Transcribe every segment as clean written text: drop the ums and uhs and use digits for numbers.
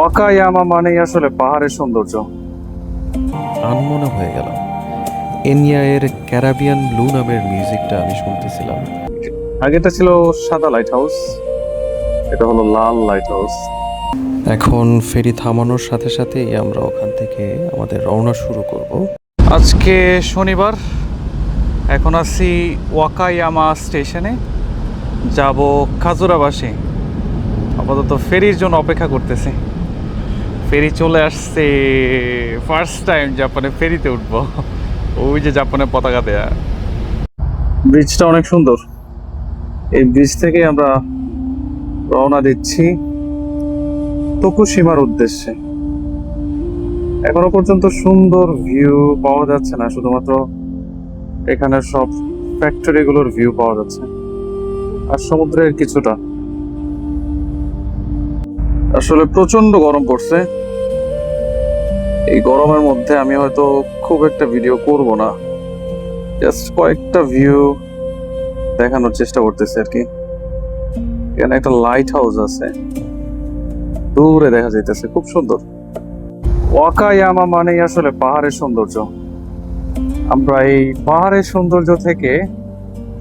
Wakayama মানেই আসলে পাহাড়ের সৌন্দর্য। আনমনে হয়ে গেলাম। এনিয়া এর ক্যারাবিয়ান ব্লু নামের মিউজিকটা আমি শুনতেছিলাম। আগেটা ছিল সাদা লাইট হাউস, এটা হলো লাল লাইট হাউস। এখন ফেরি থামানোর সাথে সাথেই আমরা ওখান থেকে আমাদের রওনা শুরু করব। আজকে শনিবার, এখন আছি ওয়াকায়ামা স্টেশনে, যাব খাজুরাবাসী। আপাতত ফেরির জন্য অপেক্ষা করতেছি। ফেরি চলে আসছে, ফার্স্ট টাইম জাপানে ফেরিতে উঠবো। ওই যে জাপানের পতাকা দেয়া ব্রিজটা অনেক সুন্দর। এই ব্রিজ থেকে আমরা রওনা দিচ্ছি তোকুশিমার উদ্দেশ্যে। এখনো পর্যন্ত সুন্দর ভিউ পাওয়া যাচ্ছে না, শুধুমাত্র এখানে সব ফ্যাক্টরি গুলোর ভিউ পাওয়া যাচ্ছে আর সমুদ্রের কিছুটা। আসলে প্রচন্ড গরম পড়ছে। এই গরমের মধ্যে আমি হয়তো খুব একটা ভিডিও করব না, জাস্ট কয়েকটা ভিউ দেখানোর চেষ্টা করতেছি আর কি। এখানে একটা লাইট হাউস আছে, দূরে দেখা যাইতেছে, খুব সুন্দর। ওয়াকায়ামা মানেই আসলে পাহাড়ের সৌন্দর্য। আমরা এই পাহাড়ের সৌন্দর্য থেকে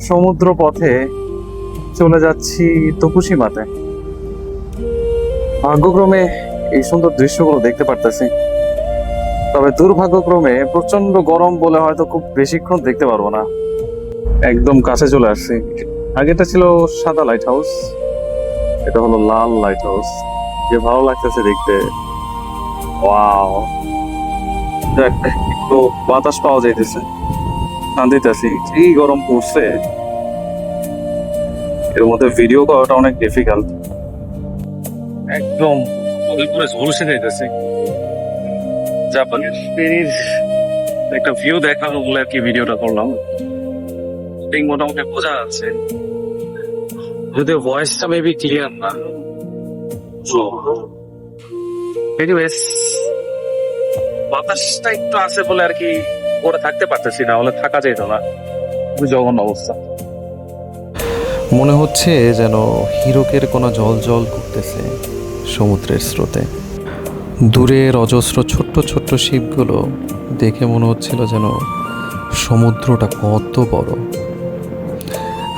সমুদ্র পথে চলে যাচ্ছি তোকুশিমাতে। ভাগ্যক্রমে এই সুন্দর দৃশ্যগুলো দেখতে পারতেছি, তবে দুর্ভাগ্যক্রমে প্রচন্ড গরম বলে হয়তো খুব বেশিক্ষণ দেখতে পারবো না। একদম কাছে চলে আসছি। আগেটা ছিল সাদা লাইট হাউস, এটা হলো লাল লাইট হাউস। যে ভালো লাগতেছে দেখতে। ওয়াও, দেখ একটু বাতাস পাওয়া যাইতেছে, শান্তিতে আছি। এই গরম পড়ছে, এর মধ্যে ভিডিও করাটা অনেক ডিফিকাল্ট। একদম পুরো ঝলসে যাইতেছে। জাপানের ফেরির একটা ভিউ দেখানো বলে আর কি ভিডিওটা করলাম। ঠিক মোটামুটি বোঝা যাচ্ছে, যদিও ভয়েসটা মেবি ক্লিয়ার না। এনিওয়েজ, বাতাসটা একটু আছে বলে আর কি করে থাকতে পারতেছি, না হলে থাকা যেত না। খুবই জঘন্য অবস্থা। মনে হচ্ছে যেন হিরকের কোনো জল জল করতেছে সমুদ্রের স্রোতে। দূরের অজস্র ছোট্ট ছোট্ট শিপগুলো দেখে মনে হচ্ছিল যেন সমুদ্রটা কত বড়,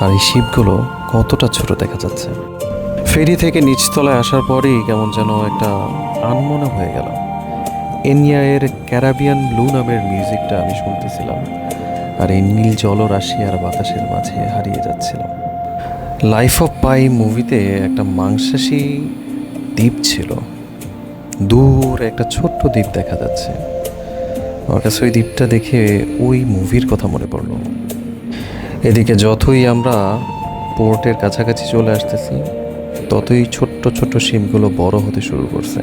আর এই শিপগুলো কতটা ছোট দেখা যাচ্ছে। ফেরি থেকে নিচতলায় আসার পরেই কেমন যেন একটা আনমনে হয়ে গেলাম। এনিয়া এর ক্যারাবিয়ান ব্লু নামের মিউজিকটা আমি শুনতেছিলাম, আর এই নীল জলরাশি আর বাতাসের মাঝে হারিয়ে যাচ্ছিলাম। লাইফ অফ পাই মুভিতে একটা মাংসাশী দ্বীপ ছিল, দূর একটা ছোট্ট দ্বীপ দেখা যাচ্ছে। আমার কাছে ওই দ্বীপটা দেখে ওই মুভির কথা মনে পড়লো। এদিকে যতই আমরা পোর্টের কাছাকাছি চলে আসতেছি, ততই ছোট্ট ছোট্ট শিপগুলো বড় হতে শুরু করছে।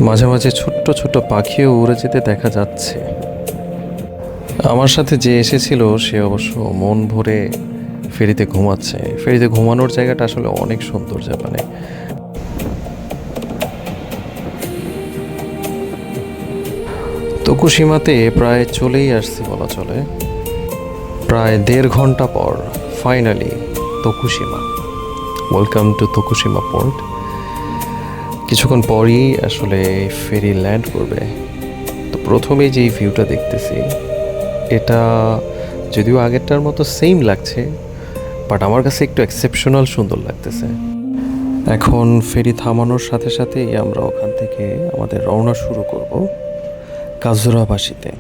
মাঝে মাঝে ছোট্ট ছোট্ট পাখিও উড়ে যেতে দেখা যাচ্ছে। আমার সাথে যে এসেছিল সে অবশ্য মন ভরে ফেরিতে ঘুমাচ্ছে। ফেরিতে ঘুমানোর জায়গাটা আসলে অনেক সুন্দর জাপানে। তোকুশিমাতে প্রায় চলেই আসছি বলা চলে। প্রায় 1.5 ঘন্টা পর finally Tokushima. Welcome to Tokushima port. কিছুক্ষণ পরই আসলে ফেরি ল্যান্ড করবে। তো প্রথমেই যেই ভিউটা দেখতেছি, এটা যদিও আগেরটার মতো সেম লাগছে, বাট আমার কাছে একটু এক্সেপশনাল সুন্দর লাগতেছে। এখন ফেরি থামানোর সাথে সাথেই আমরা ওখান থেকে আমাদের রওনা শুরু করব কাজুরাবাসীতে।